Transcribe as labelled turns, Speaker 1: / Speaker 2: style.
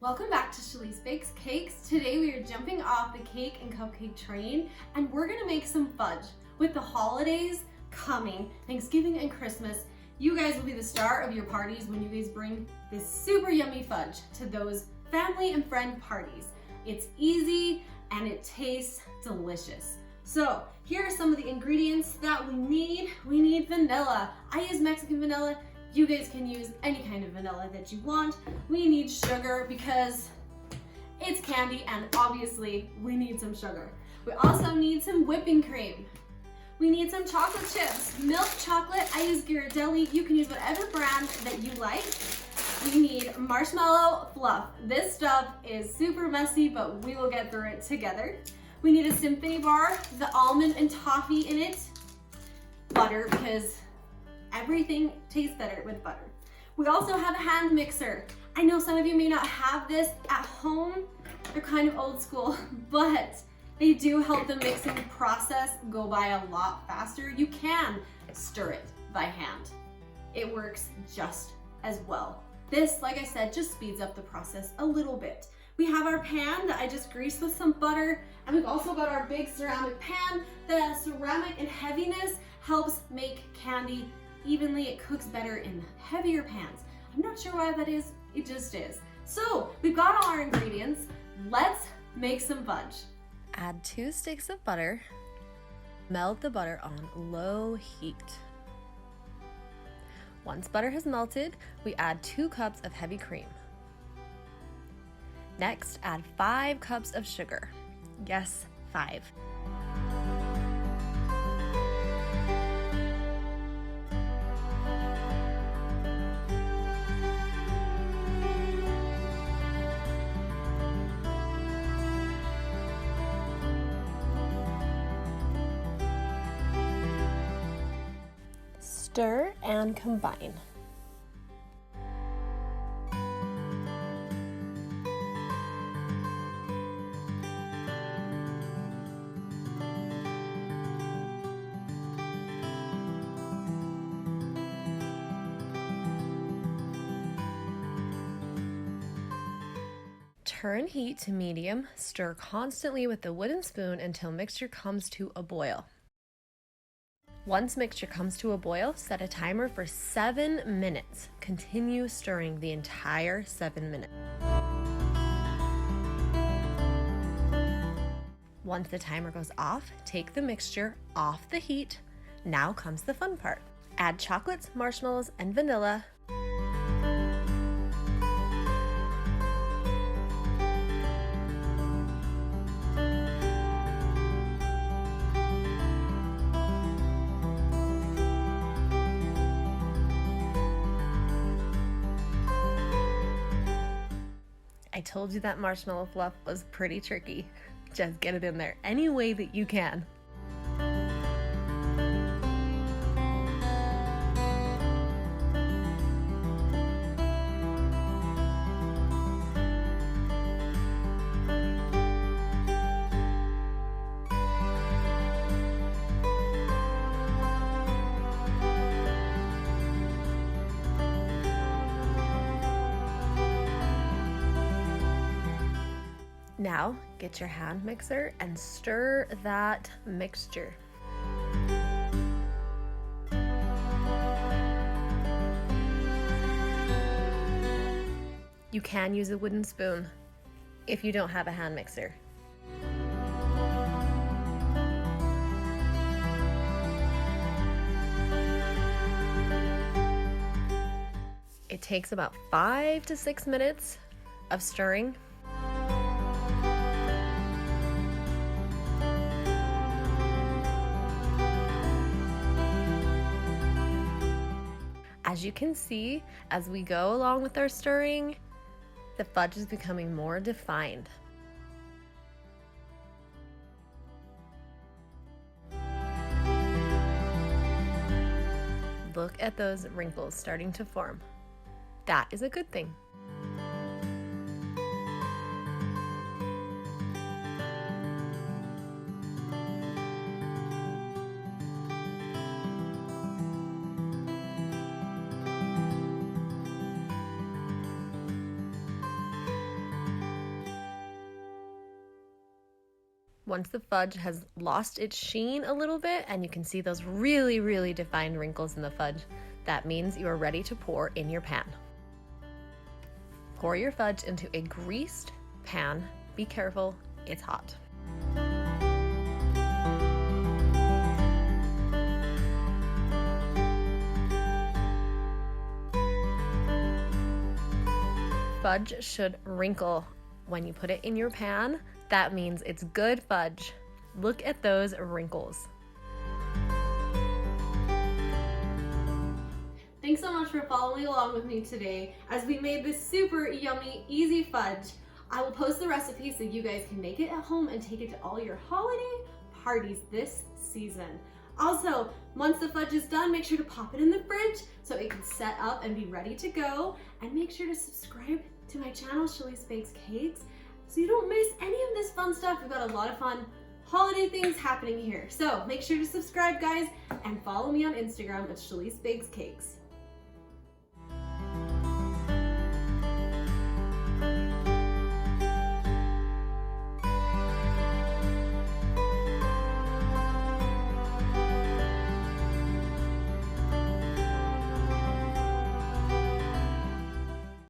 Speaker 1: Welcome back to Chaleese Bakes Cakes. Today we are jumping off the cake and cupcake train and we're gonna make some fudge. With the holidays coming, Thanksgiving and Christmas, you guys will be the star of your parties when you guys bring this super yummy fudge to those family and friend parties. It's easy and it tastes delicious. So here are some of the ingredients that we need. We need vanilla. I use Mexican vanilla. You guys can use any kind of vanilla that you want. We need sugar because it's candy and obviously we need some sugar. We also need some whipping cream. We need some chocolate chips, milk chocolate. I use Ghirardelli. You can use whatever brand that you like. We need marshmallow fluff. This stuff is super messy, but we will get through it together. We need a symphony bar, the almond and toffee in it. Butter, because everything tastes better with butter. We also have a hand mixer. I know some of you may not have this at home. They're kind of old school, but they do help the mixing process go by a lot faster. You can stir it by hand. It works just as well. This, like I said, just speeds up the process a little bit. We have our pan that I just greased with some butter, and we've also got our big ceramic pan. The ceramic and heaviness helps make candy evenly. It cooks better in heavier pans. I'm not sure why that is, it just is. So we've got all our ingredients. Let's make some fudge.
Speaker 2: Add 2 sticks of butter. Melt the butter on low heat. Once butter has melted, we add 2 cups of heavy cream. Next, add 5 cups of sugar. Yes, 5. Stir and combine. Turn heat to medium, stir constantly with the wooden spoon until mixture comes to a boil. Once mixture comes to a boil, set a timer for 7 minutes. Continue stirring the entire 7 minutes. Once the timer goes off, take the mixture off the heat. Now comes the fun part. Add chocolates, marshmallows, and vanilla. I told you that marshmallow fluff was pretty tricky. Just get it in there any way that you can. Now, get your hand mixer and stir that mixture. You can use a wooden spoon if you don't have a hand mixer. It takes about 5 to 6 minutes of stirring. As you can see, as we go along with our stirring, the fudge is becoming more defined. Look at those wrinkles starting to form. That is a good thing. Once the fudge has lost its sheen a little bit and you can see those really, really defined wrinkles in the fudge, that means you are ready to pour in your pan. Pour your fudge into a greased pan. Be careful, it's hot. Fudge should wrinkle when you put it in your pan. That means it's good fudge. Look at those wrinkles.
Speaker 1: Thanks so much for following along with me today as we made this super yummy, easy fudge. I will post the recipe so you guys can make it at home and take it to all your holiday parties this season. Also, once the fudge is done, make sure to pop it in the fridge so it can set up and be ready to go. And make sure to subscribe to my channel, Chaleese Bakes Cakes, so you don't miss any of this fun stuff. We've got a lot of fun holiday things happening here. So make sure to subscribe, guys, and follow me on Instagram at Chaleese Bakes Cakes.